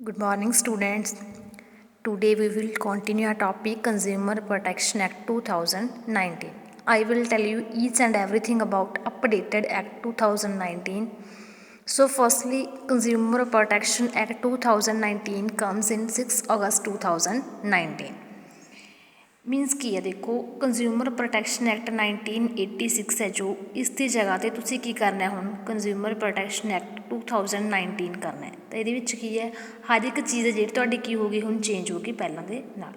Good morning, students. Today we will continue our topic Consumer Protection Act 2019. I will tell you each and everything about updated Act 2019. So, firstly, Consumer Protection Act 2019 comes in 6 August 2019. Means ਕੀ ਹੈ ਦੇਖੋ consumer protection act 1986 ਹੈ ਜੋ ਇਸ ਦੀ ਜਗ੍ਹਾ 'ਤੇ ਤੁਸੀਂ ਕੀ ਕਰਨਾ ਹੁਣ ਕੰਜ਼ਿਊਮਰ ਪ੍ਰੋਟੈਕਸ਼ਨ ਐਕਟ 2019 ਕਰਨਾ ਹੈ। ਤਾਂ ਇਹਦੇ ਵਿੱਚ ਕੀ ਹੈ ਹਰ ਇੱਕ ਚੀਜ਼ ਜਿਹੜੀ ਤੁਹਾਡੀ ਕੀ ਹੋ ਗਈ ਹੁਣ ਚੇਂਜ ਹੋ ਗਈ ਪਹਿਲਾਂ ਦੇ ਨਾਲ।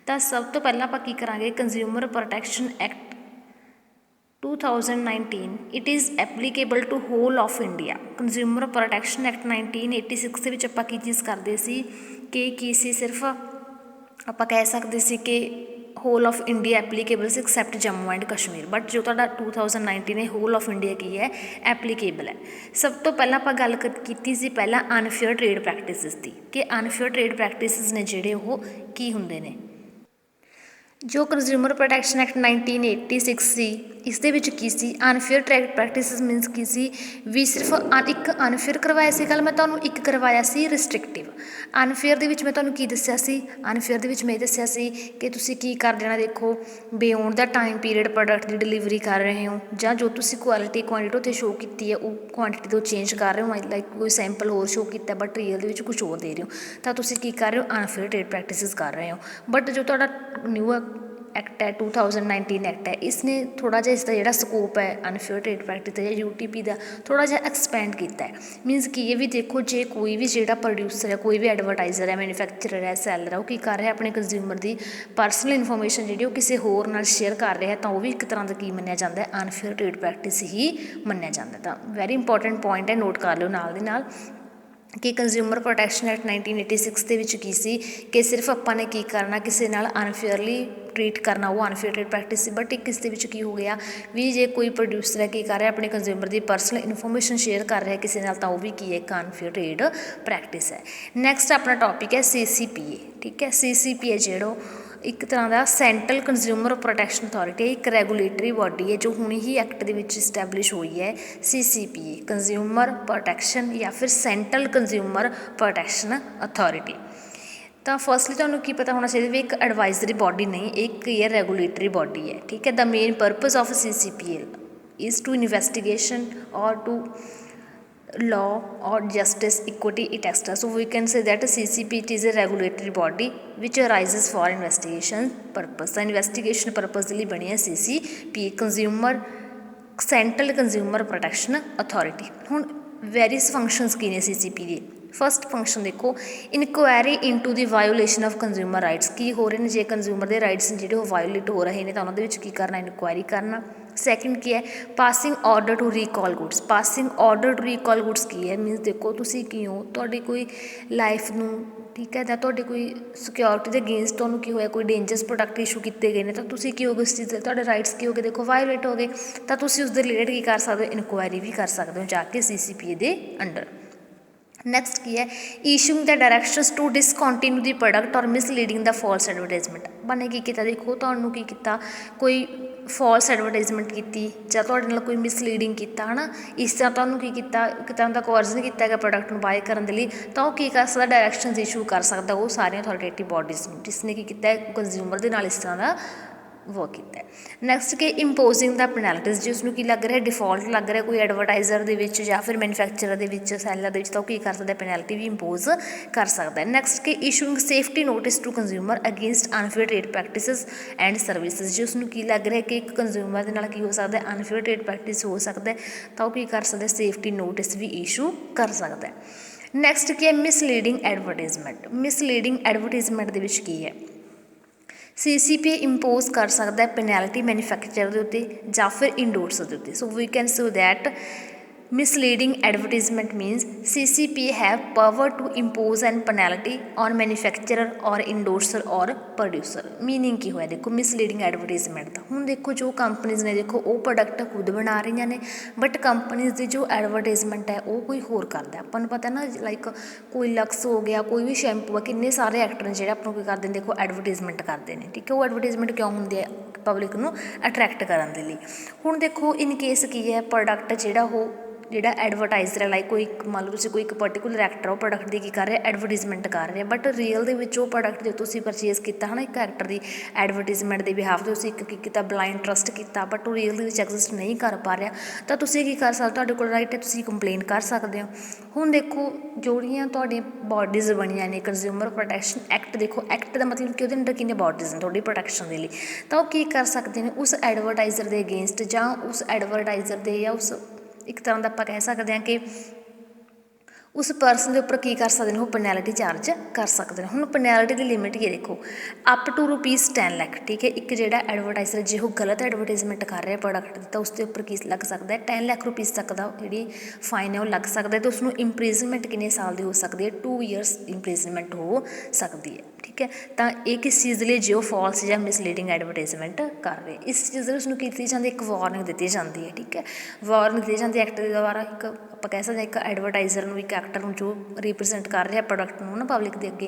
ਤਾਂ ਸਭ ਤੋਂ ਪਹਿਲਾਂ ਆਪਾਂ ਕੀ ਕਰਾਂਗੇ consumer protection act 2019 it is applicable to whole of India. Consumer protection act 1986 ਦੇ ਵਿੱਚ ਆਪਾਂ ਕੀ ਚੀਜ਼ ਕਰਦੇ ਸੀ ਕਿ ਕੀ ਸੀ ਸਿਰਫ ਆਪਾਂ ਕਹਿ ਸਕਦੇ ਸੀ ਕਿ ਹੋਲ ਆਫ ਇੰਡੀਆ ਐਪਲੀਕੇਬਲ ਸੀ except Jammu and Kashmir, but ਜੋ ਤੁਹਾਡਾ 2019 ਹੈ ਹੋਲ ਆਫ ਇੰਡੀਆ ਕੀ ਹੈ ਐਪਲੀਕੇਬਲ ਹੈ। ਸਭ ਤੋਂ ਪਹਿਲਾਂ ਆਪਾਂ ਗੱਲ ਕੀਤੀ ਸੀ ਪਹਿਲਾਂ ਅਨਫੇਅਰ ਟਰੇਡ ਪ੍ਰੈਕਟਿਸਿਸ ਦੀ ਕਿ ਅਨਫੇਅਰ ਟਰੇਡ ਪ੍ਰੈਕਟਿਸਿਸ ਨੇ ਜਿਹੜੇ ਉਹ ਕੀ ਹੁੰਦੇ ਨੇ। ਜੋ ਕੰਜ਼ਿਊਮਰ ਪ੍ਰੋਟੈਕਸ਼ਨ ਐਕਟ 1986 ਸੀ ਇਸ ਦੇ ਵਿੱਚ ਕੀ ਸੀ ਅਨਫੇਅਰ ਟਰੇਡ ਪ੍ਰੈਕਟਿਸਿਸ ਮੀਨਸ ਕੀ ਸੀ ਵੀ ਸਿਰਫ ਇੱਕ ਅਨਫੇਅਰ ਕਰਵਾਇਆ ਸੀ। ਕੱਲ੍ਹ ਮੈਂ ਤੁਹਾਨੂੰ ਇੱਕ ਕਰਵਾਇਆ ਸੀ ਰਿਸਟ੍ਰਿਕਟਿਵ। ਅਨਫੇਅਰ ਦੇ ਵਿੱਚ ਮੈਂ ਤੁਹਾਨੂੰ ਕੀ ਦੱਸਿਆ ਸੀ ਅਨਫੇਅਰ ਦੇ ਵਿੱਚ ਮੈਂ ਇਹ ਦੱਸਿਆ ਸੀ ਕਿ ਤੁਸੀਂ ਕੀ ਕਰ ਦੇਣਾ ਦੇਖੋ ਬਿਯੋਂਡ ਦਾ ਟਾਈਮ ਪੀਰੀਅਡ ਪ੍ਰੋਡਕਟ ਦੀ ਡਿਲੀਵਰੀ ਕਰ ਰਹੇ ਹੋ ਜਾਂ ਜੋ ਤੁਸੀਂ ਕੁਆਂਟਿਟੀ ਉੱਥੇ ਸ਼ੋਅ ਕੀਤੀ ਹੈ ਉਹ ਕੁਆਂਟਿਟੀ ਤੋਂ ਚੇਂਜ ਕਰ ਰਹੇ ਹੋ ਲਾਈਕ ਕੋਈ ਸੈਂਪਲ ਹੋਰ ਸ਼ੋਅ ਕੀਤਾ ਬਟ ਰੀਅਲ ਦੇ ਵਿੱਚ ਕੁਛ ਹੋਰ ਦੇ ਰਹੇ ਹੋ ਤਾਂ ਤੁਸੀਂ ਕੀ ਕਰ ਰਹੇ ਹੋ ਅਨਫੇਅਰ ਟਰੇਡ ਪ੍ਰੈਕਟਿਸਿਸ ਕਰ ਰਹੇ ਹੋ। ਬਟ ਜੋ ਤੁਹਾਡਾ ਨਿਊ ਐਕਟ ਹੈ 2019 ਐਕਟ ਹੈ ਇਸਨੇ ਥੋੜ੍ਹਾ ਜਿਹਾ ਇਸਦਾ ਜਿਹੜਾ ਸਕੋਪ ਹੈ ਅਨਫੇਅਰ ਟਰੇਡ ਪ੍ਰੈਕਟਿਸ ਦਾ ਜਾਂ UTP ਦਾ ਥੋੜ੍ਹਾ ਜਿਹਾ ਐਕਸਪੈਂਡ ਕੀਤਾ ਹੈ। ਮੀਨਸ ਕੀ ਇਹ ਵੀ ਦੇਖੋ ਜੇ ਕੋਈ ਵੀ ਜਿਹੜਾ ਪ੍ਰੋਡਿਊਸਰ ਹੈ ਕੋਈ ਵੀ ਐਡਵਰਟਾਈਜ਼ਰ ਹੈ ਮੈਨੂਫੈਕਚਰਰ ਹੈ ਸੈਲਰ ਹੈ ਉਹ ਕੀ ਕਰ ਰਿਹਾ ਆਪਣੇ ਕੰਜ਼ਿਊਮਰ ਦੀ ਪਰਸਨਲ ਇਨਫੋਰਮੇਸ਼ਨ ਜਿਹੜੀ ਉਹ ਕਿਸੇ ਹੋਰ ਨਾਲ ਸ਼ੇਅਰ ਕਰ ਰਿਹਾ ਤਾਂ ਉਹ ਵੀ ਇੱਕ ਤਰ੍ਹਾਂ ਦਾ ਕੀ ਮੰਨਿਆ ਜਾਂਦਾ ਹੈ ਅਨਫੇਅਰ ਟਰੇਡ ਪ੍ਰੈਕਟਿਸ ਹੀ ਮੰਨਿਆ ਜਾਂਦਾ। ਤਾਂ ਵੈਰੀ ਇੰਪੋਰਟੈਂਟ ਪੁਆਇੰਟ ਹੈ ਨੋਟ ਕਰ ਲਿਓ ਨਾਲ ਦੀ ਨਾਲ ਕਿ ਕੰਜ਼ਿਊਮਰ ਪ੍ਰੋਟੈਕਸ਼ਨ ਐਕਟ 1986 ਦੇ ਵਿੱਚ ਕੀ ਸੀ ਕਿ ਸਿਰਫ ਆਪਾਂ ਨੇ ਕੀ ਕਰਨਾ ਕਿਸੇ ਨਾਲ ਅਨਫੇਅਰਲੀ ਟਰੀਟ ਕਰਨਾ ਉਹ unfair trade practice C. But ਇੱਕ ਇਸ ਦੇ ਵਿੱਚ ਕੀ ਹੋ ਗਿਆ ਵੀ ਜੇ ਕੋਈ ਪ੍ਰੋਡਿਊਸਰ ਹੈ ਕੀ ਕਰ ਰਿਹਾ ਆਪਣੇ ਕੰਜ਼ਿਊਮਰ ਦੀ ਪਰਸਨਲ ਇਨਫੋਰਮੇਸ਼ਨ ਸ਼ੇਅਰ ਕਰ ਰਿਹਾ ਕਿਸੇ ਨਾਲ ਤਾਂ ਉਹ ਵੀ ਕੀ ਹੈ ਇੱਕ ਅਨਫੇਅਰ ਟਰੇਡ ਪ੍ਰੈਕਟਿਸ ਹੈ। ਨੈਕਸਟ ਆਪਣਾ ਟੋਪਿਕ ਹੈ CCPA। ਠੀਕ ਹੈ CCPA ਜਿਹੜਾ ਇੱਕ ਤਰ੍ਹਾਂ ਦਾ ਸੈਂਟਰਲ ਕੰਜ਼ਿਊਮਰ ਪ੍ਰੋਟੈਕਸ਼ਨ ਅਥਾਰਟੀ ਹੈ ਇੱਕ ਰੈਗੂਲੇਟਰੀ ਬਾਡੀ ਹੈ ਜੋ ਹੁਣੇ ਹੀ ਐਕਟ ਦੇ ਵਿੱਚ ਇਸਟੈਬਲਿਸ਼ ਹੋਈ ਹੈ CCPA ਕੰਜ਼ਿਊਮਰ ਪ੍ਰੋਟੈਕਸ਼ਨ ਜਾਂ ਫਿਰ ਸੈਂਟਰਲ ਕੰਜ਼ਿਊਮਰ ਪ੍ਰੋਟੈਕਸ਼ਨ ਅਥਾਰਟੀ। ਤਾਂ ਫਸਟਲੀ ਤੁਹਾਨੂੰ ਕੀ ਪਤਾ ਹੋਣਾ ਚਾਹੀਦਾ ਵੀ ਇੱਕ ਐਡਵਾਈਜ਼ਰੀ ਬਾਡੀ ਨਹੀਂ ਇੱਕ ਇਹ ਰੈਗੂਲੇਟਰੀ ਬਾਡੀ ਹੈ। ਠੀਕ ਹੈ the main purpose of CCPA is to investigation or to law or justice equity etc. So we can say that CCP it is a regulatory body which arises for investigation purpose। The investigation purpose ਲਈ ਬਣੀ ਹੈ CCPA consumer central consumer protection authority. ਹੁਣ various functions ਕੀ ਨੇ CCP ਦੇ। First function ਦੇਖੋ inquiry into the violation of consumer rights ਕੀ ਹੋ ਰਹੇ ਨੇ ਜੇ ਕੰਜ਼ਿਊਮਰ ਦੇ ਰਾਈਟਸ ਜਿਹੜੇ ਉਹ ਵਾਇਓਲੇਟ ਹੋ ਰਹੇ ਨੇ ਤਾਂ ਉਹਨਾਂ ਦੇ ਵਿੱਚ ਕੀ ਕਰਨਾ ਇਨਕੁਆਇਰੀ ਕਰਨਾ। ਸੈਕਿੰਡ ਕੀ ਹੈ passing order to recall goods. Passing order to recall goods ਕੀ ਹੈ ਮੀਨਸ ਦੇਖੋ ਤੁਸੀਂ ਕੀ ਹੋ ਤੁਹਾਡੀ ਕੋਈ ਲਾਈਫ ਨੂੰ ਠੀਕ ਹੈ ਜਾਂ ਤੁਹਾਡੀ ਕੋਈ ਸਿਕਿਉਰਿਟੀ ਦੇ ਅਗੇਂਸਟ ਤੁਹਾਨੂੰ ਕੀ ਹੋਇਆ ਕੋਈ ਡੇਂਜਰਸ ਪ੍ਰੋਡਕਟ ਇਸ਼ੂ ਕੀਤੇ ਗਏ ਨੇ ਤਾਂ ਤੁਸੀਂ ਕੀ ਹੋਗੇ ਉਸ ਚੀਜ਼ ਦੇ ਤੁਹਾਡੇ ਰਾਈਟਸ ਕੀ ਹੋ ਗਏ ਦੇਖੋ ਵਾਇਓਲੇਟ ਹੋ ਗਏ ਤਾਂ ਤੁਸੀਂ ਉਸ ਦੇ ਰਿਲੇਟਡ ਕੀ ਕਰ ਸਕਦੇ ਹੋ ਇਨਕੁਆਇਰੀ ਵੀ ਕਰ ਸਕਦੇ ਹੋ ਜਾ ਕੇ CCPA ਦੇ ਅੰਡਰ। ਨੈਕਸਟ ਕੀ ਹੈ ਇਸ਼ੂਇੰਗ ਦਾ directions to discontinue the product ਔਰ ਮਿਸਲੀਡਿੰਗ ਦਾ ਫਾਲਸ ਐਡਵਰਟਾਈਜ਼ਮੈਂਟ। ਬਣੇ ਕੀ ਕੀਤਾ ਦੇਖੋ ਤੁਹਾਨੂੰ ਕੀ ਕੀਤਾ ਕੋਈ ਫਾਲਸ ਐਡਵਰਟਾਈਜ਼ਮੈਂਟ ਕੀਤੀ ਜਾਂ ਤੁਹਾਡੇ ਨਾਲ ਕੋਈ ਮਿਸਲੀਡਿੰਗ ਕੀਤਾ ਹੈ ਨਾ ਇਸ ਤਰ੍ਹਾਂ ਤੁਹਾਨੂੰ ਕੀ ਕੀਤਾ ਇੱਕ ਤਰ੍ਹਾਂ ਦਾ ਕੋਰਜਨ ਕੀਤਾ ਹੈਗਾ ਪ੍ਰੋਡਕਟ ਨੂੰ ਬਾਏ ਕਰਨ ਦੇ ਲਈ ਤਾਂ ਉਹ ਕੀ ਕਰ ਸਕਦਾ ਡਾਇਰੈਕਸ਼ਨਸ ਇਸ਼ੂ ਕਰ ਸਕਦਾ ਉਹ ਸਾਰੀਆਂ ਅਥੋਰੀਟੇਟਿਵ ਬੋਡੀਜ਼ ਨੂੰ ਜਿਸ ਨੇ ਕੀ ਕੀਤਾ ਕੰਜ਼ਿਊਮਰ ਦੇ ਨਾਲ ਇਸ ਤਰ੍ਹਾਂ ਦਾ ਵਰਕ ਕੀਤਾ। ਨੈਕਸਟ ਕਿ ਇੰਪੋਜ਼ਿੰਗ ਦਾ ਪੈਨਲਟੀਜ਼ ਜੇ ਉਸਨੂੰ ਕੀ ਲੱਗ ਰਿਹਾ ਡਿਫੋਲਟ ਲੱਗ ਰਿਹਾ ਕੋਈ ਐਡਵਰਟਾਈਜ਼ਰ ਦੇ ਵਿੱਚ ਜਾਂ ਫਿਰ ਮੈਨੂਫੈਕਚਰਰ ਦੇ ਵਿੱਚ ਸੈਲਰ ਦੇ ਵਿੱਚ ਤਾਂ ਉਹ ਕੀ ਕਰ ਸਕਦਾ ਪੈਨਲਟੀ ਵੀ ਇੰਪੋਜ਼ ਕਰ ਸਕਦਾ। ਨੈਕਸਟ ਕਿ issuing safety notice to consumer against unfair trade practices and services ਜੇ ਉਸਨੂੰ ਕੀ ਲੱਗ ਰਿਹਾ ਕਿ ਇੱਕ ਕੰਜ਼ਿਊਮਰ ਦੇ ਨਾਲ ਕੀ ਹੋ ਸਕਦਾ ਅਨਫੇਅਰ ਟਰੇਡ ਪ੍ਰੈਕਟਿਸ ਹੋ ਸਕਦਾ ਤਾਂ ਉਹ ਕੀ ਕਰ ਸਕਦਾ ਸੇਫਟੀ ਨੋਟਿਸ ਵੀ ਇਸ਼ੂ ਕਰ ਸਕਦਾ। ਨੈਕਸਟ ਕੀ ਹੈ ਮਿਸਲੀਡਿੰਗ ਐਡਵਰਟਾਈਜ਼ਮੈਂਟ। ਮਿਸਲੀਡਿੰਗ ਐਡਵਰਟਾਈਜ਼ਮੈਂਟ ਦੇ ਵਿੱਚ ਕੀ ਹੈ CCPA ਇੰਪੋਜ਼ ਕਰ ਸਕਦਾ ਪੈਨੈਲਟੀ ਮੈਨੂਫੈਕਚਰਰ ਦੇ ਉੱਤੇ ਜਾਂ ਫਿਰ ਇੰਡੋਰਸਰ ਦੇ ਉੱਤੇ। So we can so that misleading advertisement means CCPA have power to impose an penalty on manufacturer or endorser or producer। Meaning ਕੀ ਹੋਇਆ ਦੇਖੋ ਮਿਸਲੀਡਿੰਗ ਐਡਵਰਟਾਈਜ਼ਮੈਂਟ ਦਾ ਹੁਣ ਦੇਖੋ ਜੋ ਕੰਪਨੀਜ਼ ਨੇ ਦੇਖੋ ਉਹ ਪ੍ਰੋਡਕਟ ਖੁਦ ਬਣਾ ਰਹੀਆਂ ਨੇ ਬਟ ਕੰਪਨੀਜ਼ ਦੀ ਜੋ ਐਡਵਰਟਾਈਜ਼ਮੈਂਟ ਹੈ ਉਹ ਕੋਈ ਹੋਰ ਕਰਦਾ ਆਪਾਂ ਨੂੰ ਪਤਾ ਨਾ ਲਾਈਕ ਕੋਈ ਲਕਸ ਹੋ ਗਿਆ ਕੋਈ ਵੀ ਸ਼ੈਂਪੂ ਆ ਕਿੰਨੇ ਸਾਰੇ ਐਕਟਰ ਨੇ ਜਿਹੜੇ ਆਪਾਂ ਨੂੰ ਕੀ ਕਰਦੇ ਨੇ ਦੇਖੋ ਐਡਵਰਟਾਈਜ਼ਮੈਂਟ ਕਰਦੇ ਨੇ। ਠੀਕ ਹੈ ਉਹ ਐਡਵਰਟਾਈਜ਼ਮੈਂਟ ਕਿਉਂ ਹੁੰਦੀ ਹੈ ਪਬਲਿਕ ਨੂੰ ਅਟਰੈਕਟ ਕਰਨ ਦੇ ਲਈ। ਹੁਣ ਦੇਖੋ ਇਨ ਕੇਸ ਕੀ ਹੈ ਪ੍ਰੋਡਕਟ ਜਿਹੜਾ ਉਹ ਜਿਹੜਾ ਐਡਵਰਟਾਈਜ਼ਰ ਹੈ ਲਾਈਕ ਕੋਈ ਮੰਨ ਲਓ ਤੁਸੀਂ ਕੋਈ ਇੱਕ ਪਰਟੀਕੂਲਰ ਐਕਟਰ ਉਹ ਪ੍ਰੋਡਕਟ ਦੀ ਕੀ ਕਰ ਰਿਹਾ ਐਡਵਰਟੀਜ਼ਮੈਂਟ ਕਰ ਰਿਹਾ, ਬਟ ਰੀਅਲ ਦੇ ਵਿੱਚ ਉਹ ਪ੍ਰੋਡਕਟ ਜੋ ਤੁਸੀਂ ਪਰਚੇਜ਼ ਕੀਤਾ ਹੈ ਨਾ ਇੱਕ ਐਕਟਰ ਦੀ ਐਡਵਰਟੀਜ਼ਮੈਂਟ ਦੇ ਬਿਹਾਫ 'ਤੇ ਤੁਸੀਂ ਇੱਕ ਕੀ ਕੀਤਾ ਬਲਾਈਂਡ ਟਰਸਟ ਕੀਤਾ, ਬਟ ਉਹ ਰੀਅਲ ਦੇ ਵਿੱਚ ਐਗਜ਼ਿਸਟ ਨਹੀਂ ਕਰ ਪਾ ਰਿਹਾ, ਤਾਂ ਤੁਸੀਂ ਕੀ ਕਰ ਸਕਦੇ, ਤੁਹਾਡੇ ਕੋਲ ਰਾਈਟ ਹੈ, ਤੁਸੀਂ ਕੰਪਲੇਨ ਕਰ ਸਕਦੇ ਹੋ। ਹੁਣ ਦੇਖੋ ਜਿਹੜੀਆਂ ਤੁਹਾਡੀਆਂ ਬੋਡੀਜ਼ ਬਣੀਆਂ ਨੇ ਕੰਜ਼ਿਊਮਰ ਪ੍ਰੋਟੈਕਸ਼ਨ ਐਕਟ, ਦੇਖੋ ਐਕਟ ਦਾ ਮਤਲਬ ਕਿ ਉਹਦੇ ਅੰਦਰ ਕਿੰਨੇ ਬੋਡੀਜ਼ ਨੇ ਤੁਹਾਡੀ ਪ੍ਰੋਟੈਕਸ਼ਨ ਦੇ ਲਈ, ਤਾਂ ਉਹ ਕੀ ਕਰ ਸਕਦੇ ਨੇ ਉਸ ਐਡਵਰਟਾਈਜ਼ਰ ਦੇ ਅਗੇਂਸਟ ਜਾਂ ਉਸ ਐਡਵਰਟਾਈਜ਼ਰ ਦੇ ਜਾਂ ਉਸ ਇੱਕ ਤਰ੍ਹਾਂ ਦਾ ਆਪਾਂ ਕਹਿ ਸਕਦੇ ਹਾਂ ਕਿ ਉਸ ਪਰਸਨ ਦੇ ਉੱਪਰ ਕੀ ਕਰ ਸਕਦੇ ਨੇ, ਉਹ ਪੈਨੈਲਿਟੀ ਚਾਰਜ ਕਰ ਸਕਦੇ ਨੇ। ਹੁਣ ਪੈਨੈਲਿਟੀ ਦੀ ਲਿਮਿਟ ਕੀ ਦੇਖੋ ਅਪ ਟੂ ₹10 ਲੱਖ, ਠੀਕ ਹੈ। ਇੱਕ ਜਿਹੜਾ ਐਡਵਰਟਾਈਜ਼ਰ ਜੇ ਉਹ ਗਲਤ ਐਡਵਰਟਾਈਜ਼ਮੈਂਟ ਕਰ ਰਿਹਾ ਪ੍ਰੋਡਕਟ ਦੀ ਤਾਂ ਉਸ ਦੇ ਉੱਪਰ ਕੀ ਲੱਗ ਸਕਦਾ ਹੈ ₹10 ਲੱਖ ਤੱਕ ਦਾ ਜਿਹੜੀ ਫਾਈਨ ਹੈ ਉਹ ਲੱਗ ਸਕਦਾ, ਅਤੇ ਉਸਨੂੰ ਇੰਪ੍ਰਿਜ਼ਨਮੈਂਟ ਕਿੰਨੇ ਸਾਲ ਦੀ ਹੋ ਸਕਦੀ ਹੈ 2 ਇਅਰਸ ਇੰਪ੍ਰਿਜ਼ਨਮੈਂਟ ਹੋ ਸਕਦੀ ਹੈ, ਠੀਕ ਹੈ। ਤਾਂ ਇਹ ਕਿਸ ਚੀਜ਼ ਲਈ ਜੇ ਉਹ ਫਾਲਸ ਜਾਂ ਮਿਸਲੀਡਿੰਗ ਐਡਵਰਟਾਈਜ਼ਮੈਂਟ ਕਰ ਰਹੇ, ਇਸ ਚੀਜ਼ ਲਈ ਉਸਨੂੰ ਕੀਤੀ ਜਾਂਦੀ ਇੱਕ ਵਾਰਨਿੰਗ ਦਿੱਤੀ ਜਾਂਦੀ ਹੈ, ਠੀਕ ਹੈ। ਵਾਰਨਿੰਗ ਦਿੱਤੀ ਜਾਂਦੀ ਐਕਟ ਦੇ ਦੁਆਰਾ, ਇੱਕ ਆਪਾਂ ਕਹਿ ਸਕਦੇ ਇੱਕ ਐਡਵਰਟਾਈਜ਼ਰ ਨੂੰ ਇੱਕ ਐਕਟਰ ਨੂੰ ਜੋ ਰਿਪਰਜੈਂਟ ਕਰ ਰਿਹਾ ਪ੍ਰੋਡਕਟ ਨੂੰ ਨਾ ਪਬਲਿਕ ਦੇ ਅੱਗੇ,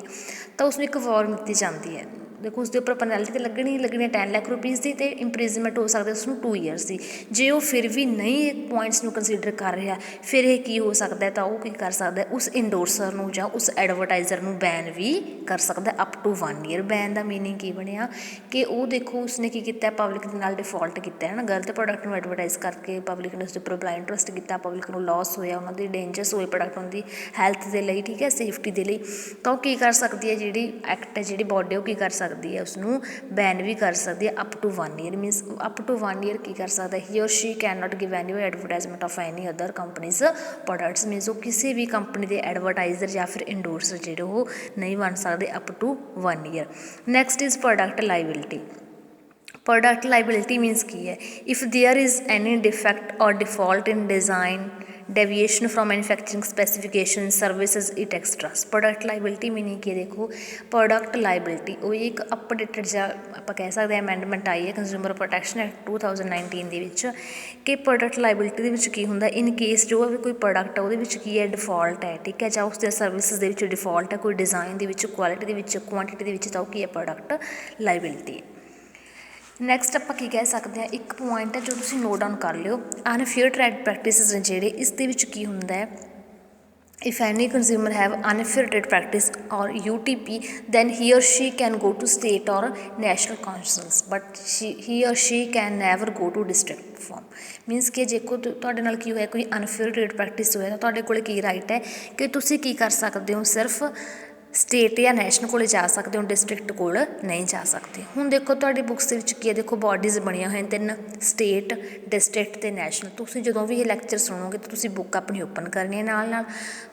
ਤਾਂ ਉਸਨੂੰ ਇੱਕ ਵਾਰਨਿੰਗ ਦਿੱਤੀ ਜਾਂਦੀ ਹੈ। ਦੇਖੋ ਉਸਦੇ ਉੱਪਰ ਪੈਨਲਟੀ ਤਾਂ ਲੱਗਣੀ ਹੀ ਲੱਗਣੀ ਹੈ ₹10 ਲੱਖ ਦੀ, ਅਤੇ ਇੰਪ੍ਰਿਜ਼ਨਮੈਂਟ ਹੋ ਸਕਦਾ ਉਸਨੂੰ 2 ਇਅਰਸ ਦੀ। ਜੇ ਉਹ ਫਿਰ ਵੀ ਨਹੀਂ ਇਹ ਪੁਆਇੰਟਸ ਨੂੰ ਕੰਸੀਡਰ ਕਰ ਰਿਹਾ, ਫਿਰ ਇਹ ਕੀ ਹੋ ਸਕਦਾ, ਤਾਂ ਉਹ ਕੀ ਕਰ ਸਕਦਾ ਉਸ ਇੰਡੋਰਸਰ ਨੂੰ ਜਾਂ ਉਸ ਐਡਵਰਟਾਈਜ਼ਰ ਨੂੰ ਬੈਨ ਵੀ ਕਰ ਸਕਦਾ ਅਪ ਟੂ 1 ਈਅਰ। ਬੈਨ ਦਾ ਮੀਨਿੰਗ ਕੀ ਬਣਿਆ ਕਿ ਉਹ ਦੇਖੋ ਉਸਨੇ ਕੀ ਕੀਤਾ ਪਬਲਿਕ ਦੇ ਨਾਲ ਡਿਫੋਲਟ ਕੀਤਾ ਹੈ ਨਾ, ਗਲਤ ਪ੍ਰੋਡਕਟ ਨੂੰ ਐਡਵਰਟਾਈਜ਼ ਕਰਕੇ ਪਬਲਿਕ ਨੇ ਉਸਦੇ ਉੱਪਰ ਬਲਾਈਂਡ ਟਰਸਟ ਕੀਤਾ, ਪਬਲਿਕ ਨੂੰ ਲੋਸ ਹੋਇਆ, ਉਹਨਾਂ ਦੇ ਡੇਂਜਰਸ ਹੋਏ ਪ੍ਰੋਡਕਟ ਉਹਨਾਂ ਦੀ ਹੈਲਥ ਦੇ ਲਈ, ਠੀਕ ਹੈ, ਸੇਫਟੀ ਦੇ ਲਈ, ਤਾਂ ਉਹ ਕੀ ਕਰ ਸਕਦੀ ਹੈ ਜਿਹੜੀ ਐਕਟ ਹੈ ਜਿਹੜੀ ਬੋਡੀ ਉਹ ਕੀ ਕਰ ਸਕਦੀ ਹੈ ਉਸਨੂੰ ਬੈਨ ਵੀ ਕਰ ਸਕਦੀ ਹੈ up to 1 year. Means up to 1 year ਕੀ ਕਰ ਸਕਦਾ he or she can not give any advertisement of any other companies products. Means ਉਹ ਕਿਸੇ ਵੀ ਕੰਪਨੀ ਦੇ ਐਡਵਰਟਾਈਜ਼ਰ ਜਾਂ ਫਿਰ ਇੰਡੋਰਸਰ ਜਿਹੜੇ ਉਹ ਨਹੀਂ ਬਣ ਸਕਦੇ up to 1 year. Next is product liability. Product liability means ਕੀ ਹੈ if there is any defect ਔਰ default in design deviation from manufacturing specification services it extras. Product liability meaning ਕੀ ਦੇਖੋ ਪ੍ਰੋਡਕਟ ਲਾਇਬਿਲਿਟੀ ਉਹ ਇੱਕ ਅਪਡੇਟਡ ਜਾਂ ਆਪਾਂ ਕਹਿ ਸਕਦੇ ਹਾਂ ਅਮੈਂਡਮੈਂਟ ਆਈ ਹੈ ਕੰਜ਼ਿਊਮਰ ਪ੍ਰੋਟੈਕਸ਼ਨ ਐਕਟ 2019 ਦੇ ਵਿੱਚ, ਕਿ ਪ੍ਰੋਡਕਟ ਲਾਇਬਿਲਿਟੀ ਦੇ ਵਿੱਚ ਕੀ ਹੁੰਦਾ ਇਨ ਕੇਸ ਜੋ ਵੀ ਕੋਈ ਪ੍ਰੋਡਕਟ ਉਹਦੇ ਵਿੱਚ ਕੀ ਹੈ ਡਿਫੋਲਟ ਹੈ, ਠੀਕ ਹੈ, ਜਾਂ ਉਸ ਦੇ ਸਰਵਿਸਿਜ਼ ਦੇ ਵਿੱਚ ਡਿਫੋਲਟ ਹੈ, ਕੋਈ ਡਿਜ਼ਾਈਨ ਦੇ ਵਿੱਚ, ਕੁਆਲਿਟੀ ਦੇ ਵਿੱਚ, ਕੁਆਂਟਿਟੀ ਦੇ ਵਿੱਚ, ਤਾਂ ਉਹ ਕੀ ਹੈ ਪ੍ਰੋਡਕਟ ਲਾਇਬਿਲਿਟੀ ਹੈ। ਨੈਕਸਟ ਆਪਾਂ ਕੀ ਕਹਿ ਸਕਦੇ ਹਾਂ ਇੱਕ ਪੁਆਇੰਟ ਹੈ ਜੋ ਤੁਸੀਂ ਨੋਟ ਡਾਊਨ ਕਰ ਲਿਓ ਅਨਫੇਅਰ ਟਰੇਡ ਪ੍ਰੈਕਟਿਸਿਸ ਨੇ ਜਿਹੜੇ, ਇਸ ਦੇ ਵਿੱਚ ਕੀ ਹੁੰਦਾ ਹੈ if any consumer have unfair trade practice or UTP then he or she can go to state or national councils but he or she can never go to district form। Means ਕਿ ਜੇ ਤੁਹਾਡੇ ਨਾਲ ਕੀ ਹੋਇਆ ਕੋਈ unfair trade practice ਹੋਇਆ ਤਾਂ ਤੁਹਾਡੇ ਕੋਲ ਕੀ ਰਾਈਟ ਹੈ ਕਿ ਤੁਸੀਂ ਕੀ ਕਰ ਸਕਦੇ ਹੋ ਸਿਰਫ ਸਟੇਟ ਜਾਂ ਨੈਸ਼ਨਲ ਕੋਲ ਜਾ ਸਕਦੇ ਹੋ, ਡਿਸਟ੍ਰਿਕਟ ਕੋਲ ਨਹੀਂ ਜਾ ਸਕਦੇ। ਹੁਣ ਦੇਖੋ ਤੁਹਾਡੀ ਬੁੱਕਸ ਦੇ ਵਿੱਚ ਕੀ ਹੈ ਦੇਖੋ ਬੋਡੀਜ਼ ਬਣੀਆਂ ਹੋਈਆਂ 3 ਸਟੇਟ, ਡਿਸਟ੍ਰਿਕਟ ਅਤੇ ਨੈਸ਼ਨਲ। ਤੁਸੀਂ ਜਦੋਂ ਵੀ ਇਹ ਲੈਕਚਰ ਸੁਣੋਗੇ ਤਾਂ ਤੁਸੀਂ ਬੁੱਕ ਆਪਣੀ ਓਪਨ ਕਰਨੀ ਹੈ, ਨਾਲ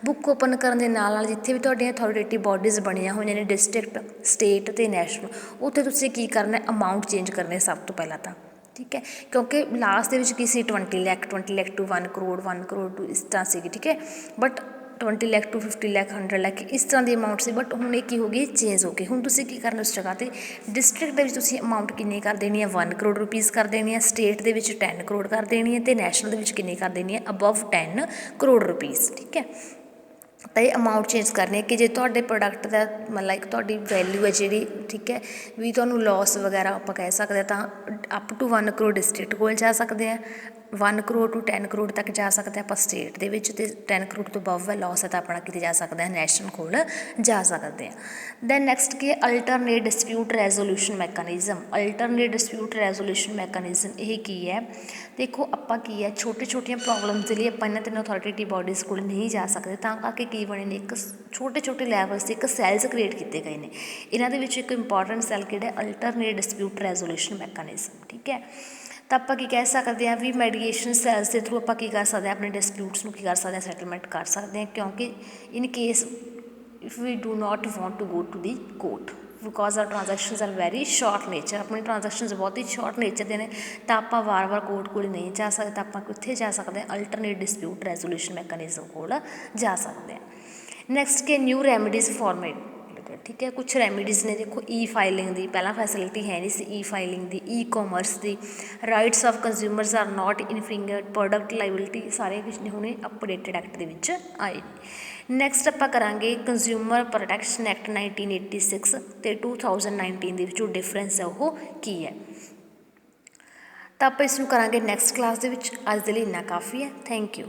ਬੁੱਕ ਓਪਨ ਕਰਨ ਦੇ ਨਾਲ ਜਿੱਥੇ ਵੀ ਤੁਹਾਡੀਆਂ ਅਥੋਰੇਟਿਵ ਬੋਡੀਜ਼ ਬਣੀਆਂ ਹੋਈਆਂ ਨੇ ਡਿਸਟ੍ਰਿਕਟ, ਸਟੇਟ ਅਤੇ ਨੈਸ਼ਨਲ, ਉੱਥੇ ਤੁਸੀਂ ਕੀ ਕਰਨਾ ਅਮਾਊਂਟ ਚੇਂਜ ਕਰਨੇ ਸਭ ਤੋਂ ਪਹਿਲਾਂ ਤਾਂ, ਠੀਕ ਹੈ, ਕਿਉਂਕਿ ਲਾਸਟ ਦੇ ਵਿੱਚ ਕੀ ਸੀ 20 ਲੱਖ ਟੂ 1 ਕਰੋੜ 1 ਕਰੋੜ ਟੂ ਇਸ ਤਰ੍ਹਾਂ ਸੀਗੀ, ਠੀਕ ਹੈ, ਬਟ 20 ਲੱਖ ਟੂ 50 ਲੱਖ 100 ਲੱਖ ਇਸ ਤਰ੍ਹਾਂ ਦੀ ਅਮਾਊਂਟ ਸੀ, ਬਟ ਹੁਣ ਇਹ ਕੀ ਹੋ ਗਈ ਚੇਂਜ ਹੋ ਗਈ। ਹੁਣ ਤੁਸੀਂ ਕੀ ਕਰਨਾ ਉਸ ਜਗ੍ਹਾ 'ਤੇ ਡਿਸਟ੍ਰਿਕਟ ਦੇ ਵਿੱਚ ਤੁਸੀਂ ਅਮਾਊਂਟ ਕਿੰਨੀ ਕਰ ਦੇਣੀ ਹੈ 1 ਕਰੋੜ ਰੁਪੀਜ਼ ਕਰ ਦੇਣੀ ਹੈ, ਸਟੇਟ ਦੇ ਵਿੱਚ 10 ਕਰੋੜ ਕਰ ਦੇਣੀ ਹੈ, ਅਤੇ ਨੈਸ਼ਨਲ ਦੇ ਵਿੱਚ ਕਿੰਨੀ ਕਰ ਦੇਣੀ ਹੈ ਅਬਵ 10 ਕਰੋੜ ਰੁਪੀਜ਼, ਠੀਕ ਹੈ। ਤਾਂ ਇਹ ਅਮਾਊਂਟ ਚੇਂਜ ਕਰਨੀ ਹੈ ਕਿ ਜੇ ਤੁਹਾਡੇ ਪ੍ਰੋਡਕਟ ਦਾ ਮਤਲਬ ਤੁਹਾਡੀ ਵੈਲਿਊ ਹੈ ਜਿਹੜੀ, ਠੀਕ ਹੈ, ਵੀ ਤੁਹਾਨੂੰ ਲੋਸ ਵਗੈਰਾ ਆਪਾਂ ਕਹਿ ਸਕਦੇ ਹਾਂ ਤਾਂ ਅਪ ਟੂ 1 ਕਰੋੜ ਡਿਸਟ੍ਰਿਕਟ ਕੋਲ ਜਾ ਸਕਦੇ ਆ, 1 ਕਰੋੜ ਟੂ 10 ਕਰੋੜ ਤੱਕ ਜਾ ਸਕਦੇ ਆਪਾਂ ਸਟੇਟ ਦੇ ਵਿੱਚ, ਅਤੇ 10 ਕਰੋੜ ਤੋਂ ਅਬਵ ਹੈ ਲੋਸ ਹੈ ਤਾਂ ਆਪਣਾ ਕਿਤੇ ਜਾ ਸਕਦਾ ਹੈ ਨੈਸ਼ਨਲ ਕੋਲ ਜਾ ਸਕਦੇ ਹਾਂ। ਦੈਨ ਨੈਕਸਟ ਕੀ ਹੈ alternate dispute resolution mechanism. Alternate dispute resolution mechanism ਇਹ ਕੀ ਹੈ ਦੇਖੋ ਆਪਾਂ ਕੀ ਹੈ ਛੋਟੀਆਂ ਪ੍ਰੋਬਲਮਸ ਦੇ ਲਈ ਆਪਾਂ ਇਹਨਾਂ 3 ਅਥੋਰੇਟਿਵ ਬੋਡੀਜ਼ ਕੋਲ ਨਹੀਂ ਜਾ ਸਕਦੇ, ਤਾਂ ਕਰਕੇ ਕੀ ਬਣੇ ਨੇ ਇੱਕ ਛੋਟੇ ਲੈਵਲਸ 'ਤੇ ਇੱਕ ਸੈੱਲਸ ਕ੍ਰੀਏਟ ਕੀਤੇ ਗਏ ਨੇ। ਇਹਨਾਂ ਦੇ ਵਿੱਚ ਇੱਕ ਇੰਪੋਰਟੈਂਟ ਸੈੱਲ ਕਿਹੜਾ ਅਲਟਰਨੇਟ ਡਿਸਪਿਊਟ ਰੈਜ਼ੋਲਿਊਸ਼ਨ ਮੈਕੈਨਿਜ਼ਮ, ਠੀਕ ਹੈ। ਤਾਂ ਆਪਾਂ ਕੀ ਕਹਿ ਸਕਦੇ ਹਾਂ ਵੀ ਮੈਡੀਏਸ਼ਨ ਸੈਲਸ ਦੇ ਥਰੂ ਆਪਾਂ ਕੀ ਕਰ ਸਕਦੇ ਹਾਂ ਆਪਣੇ ਡਿਸਪਿਊਟਸ ਨੂੰ ਕੀ ਕਰ ਸਕਦੇ ਹਾਂ ਸੈਟਲਮੈਂਟ ਕਰ ਸਕਦੇ ਹਾਂ, ਕਿਉਂਕਿ in case if we do not want to go to the court because our transactions are very short nature, ਆਪਣੀ ਟ੍ਰਾਂਜੈਕਸ਼ਨਸ ਬਹੁਤ ਹੀ ਸ਼ਾਰਟ ਨੇਚਰ ਦੇ ਨੇ, ਤਾਂ ਆਪਾਂ ਵਾਰ ਕੋਰਟ ਕੋਲ ਨਹੀਂ ਜਾ ਸਕਦੇ, ਤਾਂ ਆਪਾਂ ਕਿੱਥੇ ਜਾ ਸਕਦੇ ਹਾਂ ਅਲਟਰਨੇਟ ਡਿਸਪਿਊਟ ਰੈਜ਼ੋਲਿਊਸ਼ਨ ਮੈਕੈਨਿਜ਼ਮ ਕੋਲ ਜਾ ਸਕਦੇ ਹਾਂ। ਨੈਕਸਟ ਕਿ ਨਿਊ ਰੈਮੀਡੀਜ਼ ਫਾਰਮੇਟ, ਠੀਕ ਹੈ, ਕੁਛ ਰੈਮੀਡੀਜ਼ ਨੇ ਦੇਖੋ ਈ ਫਾਈਲਿੰਗ ਦੀ ਪਹਿਲਾਂ ਫੈਸਿਲਿਟੀ ਹੈ ਨਹੀਂ ਸੀ, ਈ ਫਾਈਲਿੰਗ ਦੀ, ਈ ਕਾਮਰਸ ਦੀ, rights of consumers are not infringed, product liability, ਸਾਰੇ ਕੁਛ ਨੇ ਹੁਣੇ ਅਪਡੇਟਡ ਐਕਟ ਦੇ ਵਿੱਚ ਆਏ। ਨੈਕਸਟ ਆਪਾਂ ਕਰਾਂਗੇ ਕੰਜ਼ਿਊਮਰ ਪ੍ਰੋਟੈਕਸ਼ਨ ਐਕਟ 1986 ਅਤੇ 2019 ਦੇ ਵਿੱਚ ਜੋ ਡਿਫਰੈਂਸ ਹੈ ਉਹ ਕੀ ਹੈ, ਤਾਂ ਆਪਾਂ ਇਸ ਨੂੰ ਕਰਾਂਗੇ ਨੈਕਸਟ ਕਲਾਸ ਦੇ ਵਿੱਚ। ਅੱਜ ਦੇ ਲਈ ਇੰਨਾ ਕਾਫੀ ਹੈ, ਥੈਂਕ ਯੂ।